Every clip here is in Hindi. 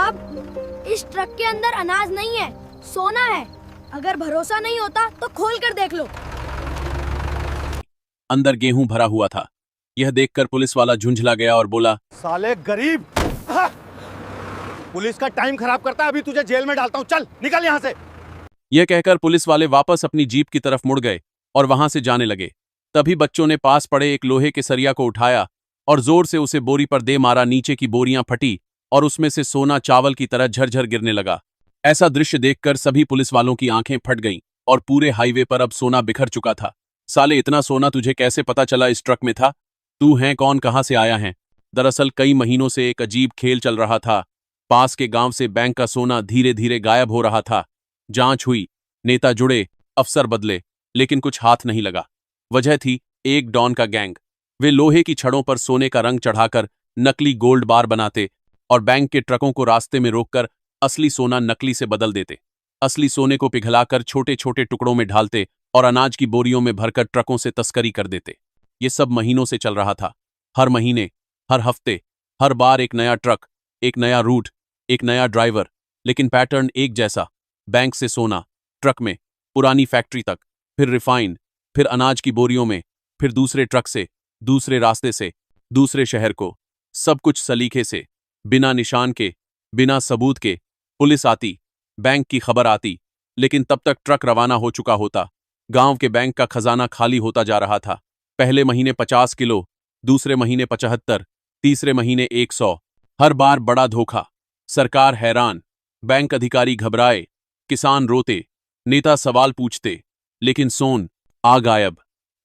साहब, इस ट्रक के अंदर अनाज नहीं है, सोना है। अगर भरोसा नहीं होता तो खोल कर देख लो। अंदर गेहूं भरा हुआ था। यह देखकर पुलिस वाला झुंझला गया और बोला, साले गरीब, पुलिस का टाइम खराब करता है, अभी तुझे जेल में डालता हूँ, चल निकल यहाँ से। यह कहकर पुलिस वाले वापस अपनी जीप की तरफ मुड़ गए और वहां से जाने लगे। तभी बच्चों ने पास पड़े एक लोहे के सरिया को उठाया और जोर से उसे बोरी पर दे मारा। नीचे की बोरियां फटी और उसमें से सोना चावल की तरह झरझर गिरने लगा। ऐसा दृश्य देखकर सभी पुलिस वालों की आंखें फट गईं और पूरे हाईवे पर अब सोना बिखर चुका था। साले, इतना सोना तुझे कैसे पता चला इस ट्रक में था? तू है कौन, कहां से आया है? दरअसल कई महीनों से एक अजीब खेल चल रहा था। पास के गांव से बैंक का सोना धीरे धीरे गायब हो रहा था। जांच हुई, नेता जुड़े, अफसर बदले, लेकिन कुछ हाथ नहीं लगा। वजह थी एक डॉन का गैंग। वे लोहे की छड़ों पर सोने का रंग चढ़ाकर नकली गोल्ड बार बनाते और बैंक के ट्रकों को रास्ते में रोककर असली सोना नकली से बदल देते। असली सोने को पिघलाकर छोटे छोटे टुकड़ों में ढालते और अनाज की बोरियों में भरकर ट्रकों से तस्करी कर देते। ये सब महीनों से चल रहा था। हर महीने, हर हफ्ते, हर बार एक नया ट्रक, एक नया रूट, एक नया ड्राइवर, लेकिन पैटर्न एक जैसा। बैंक से सोना, ट्रक में, पुरानी फैक्ट्री तक, फिर रिफाइन, फिर अनाज की बोरियों में, फिर दूसरे ट्रक से, दूसरे रास्ते से, दूसरे शहर को। सब कुछ सलीके से, बिना निशान के, बिना सबूत के। पुलिस आती, बैंक की खबर आती, लेकिन तब तक ट्रक रवाना हो चुका होता। गांव के बैंक का खजाना खाली होता जा रहा था। पहले महीने 50 किलो, दूसरे महीने 75, तीसरे महीने 100। हर बार बड़ा धोखा। सरकार हैरान, बैंक अधिकारी घबराए, किसान रोते, नेता सवाल पूछते, लेकिन सोन आ गायब,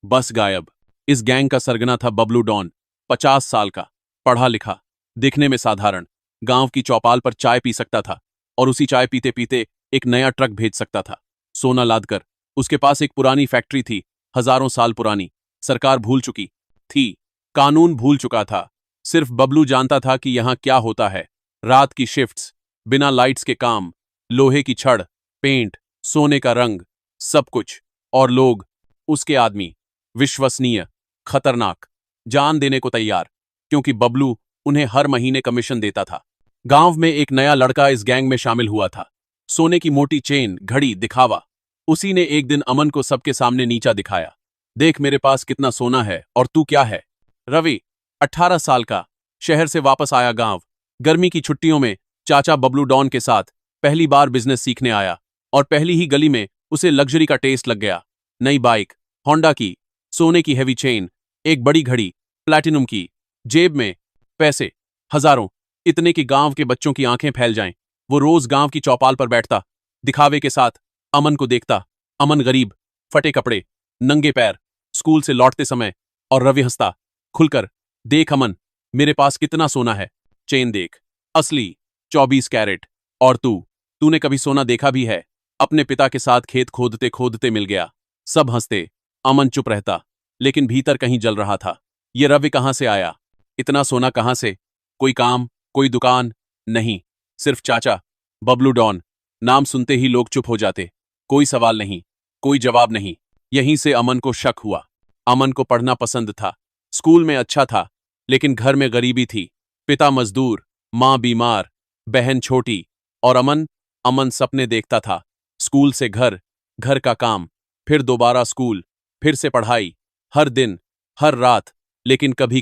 बस गायब। इस गैंग का सरगना था बबलू डॉन, 50 साल का, पढ़ा लिखा, दिखने में साधारण। गांव की चौपाल पर चाय पी सकता था और उसी चाय पीते पीते एक नया ट्रक भेज सकता था, सोना लादकर। उसके पास एक पुरानी फैक्ट्री थी, हजारों साल पुरानी। सरकार भूल चुकी थी, कानून भूल चुका था। सिर्फ बबलू जानता था कि यहां क्या होता है। रात की शिफ्ट्स, बिना लाइट्स के काम, लोहे की छड़, पेंट, सोने का रंग, सब कुछ। और लोग, उसके आदमी, विश्वसनीय, खतरनाक, जान देने को तैयार, क्योंकि बबलू उन्हें हर महीने कमीशन देता था। गांव में एक नया लड़का इस गैंग में शामिल हुआ था। सोने की मोटी चेन, घड़ी, दिखावा। उसी ने एक दिन अमन को सबके सामने नीचा दिखाया। देख मेरे पास कितना सोना है, और तू क्या है? रवि, 18 साल का, शहर से वापस आया गांव। गर्मी की छुट्टियों में चाचा बबलू डॉन के साथ पहली बार बिजनेस सीखने आया और पहली ही गली में उसे लग्जरी का टेस्ट लग गया। नई बाइक, होंडा की, सोने की हैवी चेन, एक बड़ी घड़ी, प्लैटिनम की, जेब में पैसे हजारों, इतने कि गांव के बच्चों की आंखें फैल जाएं। वो रोज गांव की चौपाल पर बैठता, दिखावे के साथ अमन को देखता। अमन गरीब, फटे कपड़े, नंगे पैर, स्कूल से लौटते समय, और रवि हंसता खुलकर, देख अमन, मेरे पास कितना सोना है, चेन देख, असली, 24 कैरेट। और तूने कभी सोना देखा भी है? अपने पिता के साथ खेत खोदते खोदते मिल गया। सब हंसते, अमन चुप रहता, लेकिन भीतर कहीं जल रहा था। ये रवि कहां से आया? इतना सोना कहां से? कोई काम, कोई दुकान? नहीं, सिर्फ चाचा बबलू डॉन। नाम सुनते ही लोग चुप हो जाते। कोई सवाल नहीं, कोई जवाब नहीं। यहीं से अमन को शक हुआ। अमन को पढ़ना पसंद था, स्कूल में अच्छा था, लेकिन घर में गरीबी थी। पिता मजदूर, मां बीमार, बहन छोटी, और अमन सपने देखता था। स्कूल से घर, घर का काम, फिर दोबारा स्कूल, फिर से पढ़ाई, हर दिन, हर रात। लेकिन कभी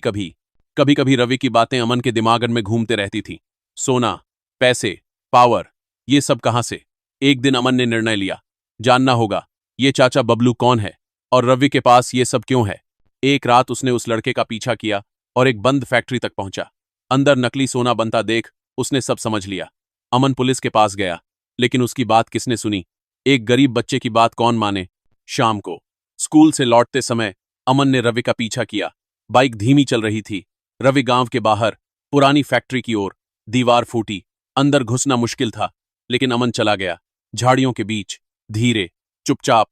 कभी रवि की बातें अमन के दिमाग में घूमते रहती थी। सोना, पैसे, पावर, ये सब कहां से? एक दिन अमन ने निर्णय लिया, जानना होगा ये चाचा बबलू कौन है और रवि के पास ये सब क्यों है। एक रात उसने उस लड़के का पीछा किया और एक बंद फैक्ट्री तक पहुंचा। अंदर नकली सोना बनता देख उसने सब समझ लिया। अमन पुलिस के पास गया, लेकिन उसकी बात किसने सुनी? एक गरीब बच्चे की बात कौन माने? शाम को स्कूल से लौटते समय अमन ने रवि का पीछा किया। बाइक धीमी चल रही थी। रवि गांव के बाहर, पुरानी फैक्ट्री की ओर। दीवार फूटी, अंदर घुसना मुश्किल था, लेकिन अमन चला गया। झाड़ियों के बीच, धीरे, चुपचाप।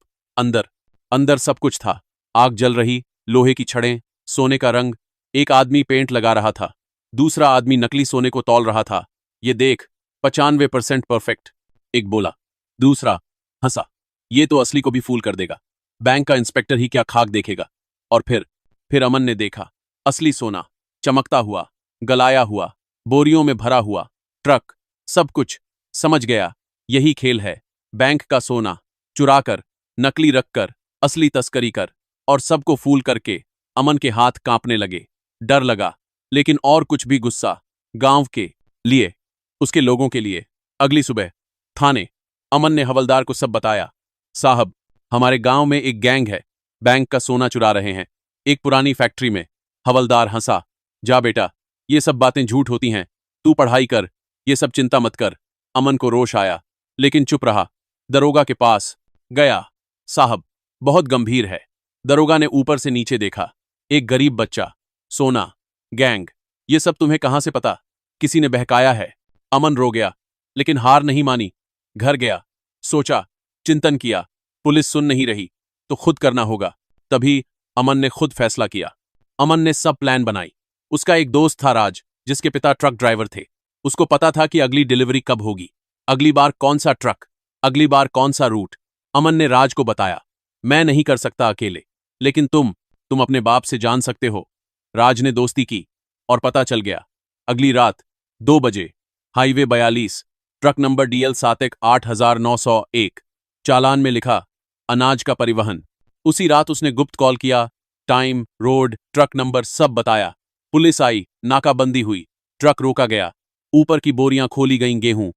अंदर सब कुछ था। आग जल रही, लोहे की छड़ें, सोने का रंग। एक आदमी पेंट लगा रहा था, दूसरा आदमी नकली सोने को तौल रहा था। ये देख, 95% परफेक्ट, एक बोला। दूसरा हंसा, ये तो असली को भी फूल कर देगा। बैंक का इंस्पेक्टर ही क्या खाक देखेगा। और फिर अमन ने देखा, असली सोना, चमकता हुआ, गलाया हुआ, बोरियों में भरा हुआ। ट्रक, सब कुछ समझ गया। यही खेल है, बैंक का सोना चुराकर, नकली रखकर, असली तस्करी कर और सबको फूल करके। अमन के हाथ कांपने लगे। डर लगा, लेकिन और कुछ भी गुस्सा। गांव के लिए, उसके लोगों के लिए। अगली सुबह थाने अमन ने हवलदार को सब बताया। साहब, हमारे गांव में एक गैंग है, बैंक का सोना चुरा रहे हैं, एक पुरानी फैक्ट्री में। हवलदार हंसा। जा बेटा, ये सब बातें झूठ होती हैं, तू पढ़ाई कर, ये सब चिंता मत कर। अमन को रोष आया, लेकिन चुप रहा। दरोगा के पास गया। साहब, बहुत गंभीर है। दरोगा ने ऊपर से नीचे देखा। एक गरीब बच्चा, सोना, गैंग, ये सब तुम्हें कहां से पता? किसी ने बहकाया है। अमन रो गया, लेकिन हार नहीं मानी। घर गया, सोचा, चिंतन किया। पुलिस सुन नहीं रही तो खुद करना होगा। तभी अमन ने खुद फैसला किया। अमन ने सब प्लान बनाई। उसका एक दोस्त था राज, जिसके पिता ट्रक ड्राइवर थे। उसको पता था कि अगली डिलीवरी कब होगी, अगली बार कौन सा ट्रक, अगली बार कौन सा रूट। अमन ने राज को बताया, मैं नहीं कर सकता अकेले, लेकिन तुम अपने बाप से जान सकते हो। राज ने दोस्ती की और पता चल गया। अगली रात 2 बजे हाईवे 42, ट्रक नंबर DL 718,901, चालान में लिखा अनाज का परिवहन। उसी रात उसने गुप्त कॉल किया, टाइम, रोड, ट्रक नंबर सब बताया। पुलिस आई, नाकाबंदी हुई, ट्रक रोका गया, ऊपर की बोरियां खोली गईं गेहूं।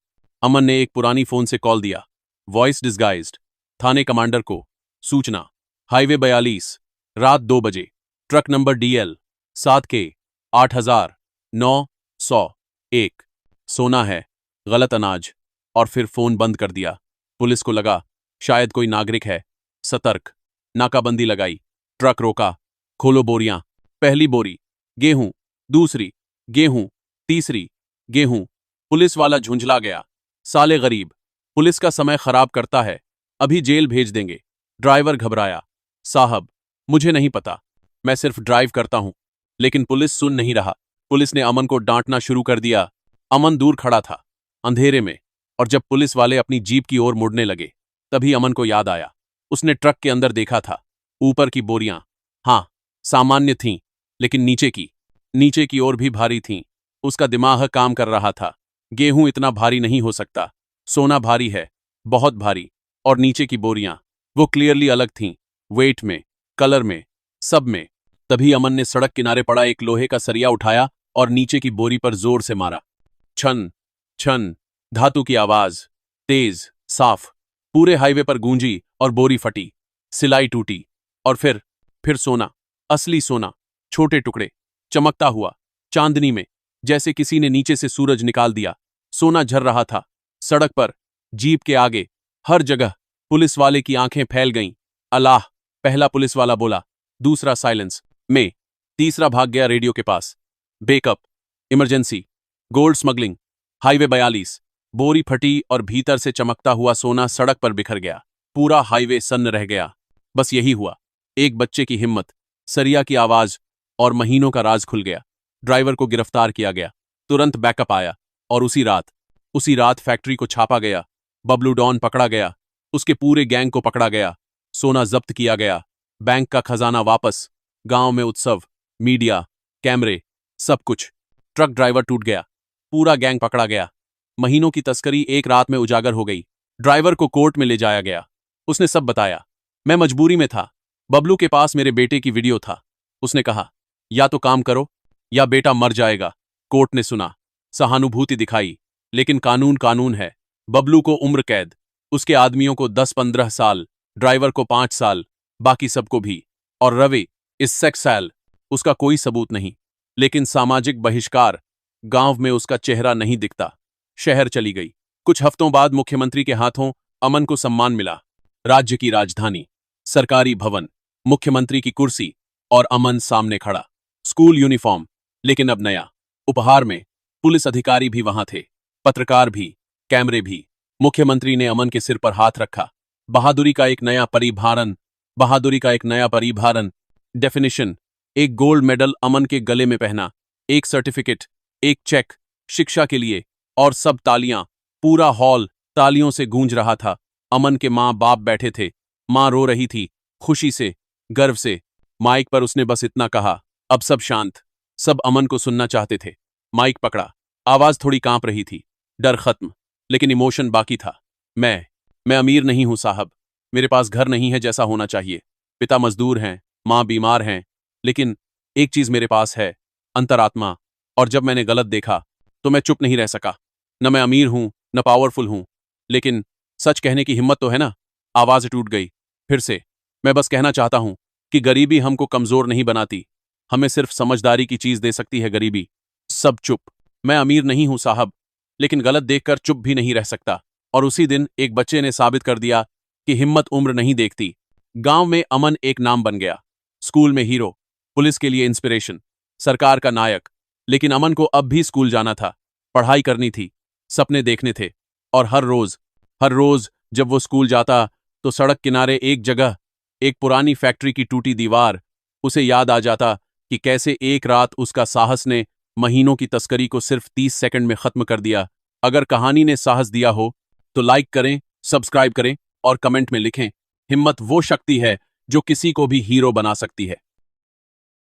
अमन ने एक पुरानी फोन से कॉल दिया, वॉइस डिस्गाइज्ड, थाने कमांडर को सूचना, हाईवे 42, रात 2 बजे, ट्रक नंबर DL 7K 8,901, सोना है, गलत अनाज। और फिर फोन बंद कर दिया। पुलिस को लगा शायद कोई नागरिक है। सतर्क, नाकाबंदी लगाई, ट्रक रोका, खोलो बोरियां। पहली बोरी गेहूं, दूसरी गेहूं, तीसरी गेहूं। पुलिस वाला झुंझला गया, साले गरीब, पुलिस का समय खराब करता है, अभी जेल भेज देंगे। ड्राइवर घबराया, साहब, मुझे नहीं पता, मैं सिर्फ ड्राइव करता हूं। लेकिन पुलिस सुन नहीं रहा। पुलिस ने अमन को डांटना शुरू कर दिया। अमन दूर खड़ा था, अंधेरे में, और जब पुलिस वाले अपनी जीप की ओर मुड़ने लगे, तभी अमन को याद आया। उसने ट्रक के अंदर देखा था, ऊपर की बोरियां, हां, सामान्य थीं, लेकिन नीचे की ओर भी भारी थीं। उसका दिमाग काम कर रहा था। गेहूं इतना भारी नहीं हो सकता, सोना भारी है, बहुत भारी। और नीचे की बोरियां, वो क्लियरली अलग थीं, वेट में, कलर में, सब में। तभी अमन ने सड़क किनारे पड़ा एक लोहे का सरिया उठाया और नीचे की बोरी पर जोर से मारा। छन छन, धातु की आवाज, तेज, साफ, पूरे हाईवे पर गूंजी और बोरी फटी, सिलाई टूटी। और फिर सोना, असली सोना, छोटे टुकड़े, चमकता हुआ, चांदनी में, जैसे किसी ने नीचे से सूरज निकाल दिया। सोना झर रहा था, सड़क पर, जीप के आगे, हर जगह। पुलिस वाले की आंखें फैल गईं। अल्लाह, पहला पुलिस वाला बोला, दूसरा साइलेंस में, तीसरा भाग गया रेडियो के पास। Backup, emergency, gold smuggling, highway 42। बोरी फटी और भीतर से चमकता हुआ सोना सड़क पर बिखर गया। पूरा हाईवे सन्न रह गया। बस यही हुआ। एक बच्चे की हिम्मत, सरिया की आवाज और महीनों का राज खुल गया। ड्राइवर को गिरफ्तार किया गया, तुरंत बैकअप आया, और उसी रात फैक्ट्री को छापा गया। बबलू डॉन पकड़ा गया, उसके पूरे गैंग को पकड़ा गया, सोना जब्त किया गया, बैंक का खजाना वापस। गांव में उत्सव, मीडिया, कैमरे, सब कुछ। ट्रक ड्राइवर टूट गया, पूरा गैंग पकड़ा गया। महीनों की तस्करी एक रात में उजागर हो गई। ड्राइवर को कोर्ट में ले जाया गया। उसने सब बताया, मैं मजबूरी में था, बबलू के पास मेरे बेटे की वीडियो था। उसने कहा, या तो काम करो या बेटा मर जाएगा। कोर्ट ने सुना, सहानुभूति दिखाई, लेकिन कानून कानून है। बबलू को उम्र कैद, उसके आदमियों को 10-15 साल, ड्राइवर को 5 साल, बाकी सबको भी। और रवि इस सेक्सैल, उसका कोई सबूत नहीं, लेकिन सामाजिक बहिष्कार, गांव में उसका चेहरा नहीं दिखता। शहर चली गई। कुछ हफ्तों बाद मुख्यमंत्री के हाथों अमन को सम्मान मिला। राज्य की राजधानी, सरकारी भवन, मुख्यमंत्री की कुर्सी और अमन सामने खड़ा। स्कूल यूनिफॉर्म, लेकिन अब नया। उपहार में पुलिस अधिकारी भी वहां थे, पत्रकार भी, कैमरे भी। मुख्यमंत्री ने अमन के सिर पर हाथ रखा। बहादुरी का एक नया परिभारण। डेफिनेशन, एक गोल्ड मेडल अमन के गले में पहना, एक सर्टिफिकेट, एक चेक, शिक्षा के लिए, और सब तालियां। पूरा हॉल तालियों से गूंज रहा था। अमन के माँ बाप बैठे थे। माँ रो रही थी, खुशी से, गर्व से। माइक पर उसने बस इतना कहा, अब सब शांत। सब अमन को सुनना चाहते थे। माइक पकड़ा, आवाज थोड़ी कांप रही थी। डर खत्म, लेकिन इमोशन बाकी था। मैं अमीर नहीं हूं साहब, मेरे पास घर नहीं है जैसा होना चाहिए, पिता मजदूर हैं, माँ बीमार हैं, लेकिन एक चीज मेरे पास है, अंतरात्मा। और जब मैंने गलत देखा तो मैं चुप नहीं रह सका। न मैं अमीर हूं, न पावरफुल हूं, लेकिन सच कहने की हिम्मत तो है ना। आवाज टूट गई फिर से। मैं बस कहना चाहता हूं कि गरीबी हमको कमजोर नहीं बनाती, हमें सिर्फ समझदारी की चीज दे सकती है गरीबी। सब चुप। मैं अमीर नहीं हूं साहब, लेकिन गलत देखकर चुप भी नहीं रह सकता। और उसी दिन एक बच्चे ने साबित कर दिया कि हिम्मत उम्र नहीं देखती। गांव में अमन एक नाम बन गया, स्कूल में हीरो, पुलिस के लिए इंस्पिरेशन, सरकार का नायक। लेकिन अमन को अब भी स्कूल जाना था, पढ़ाई करनी थी, सपने देखने थे। और हर रोज जब वो स्कूल जाता तो सड़क किनारे एक जगह, एक पुरानी फैक्ट्री की टूटी दीवार, उसे याद आ जाता कि कैसे एक रात उसका साहस ने महीनों की तस्करी को सिर्फ 30 सेकंड में खत्म कर दिया। अगर कहानी ने साहस दिया हो तो लाइक करें, सब्सक्राइब करें और कमेंट में लिखें, हिम्मत वो शक्ति है जो किसी को भी हीरो बना सकती है।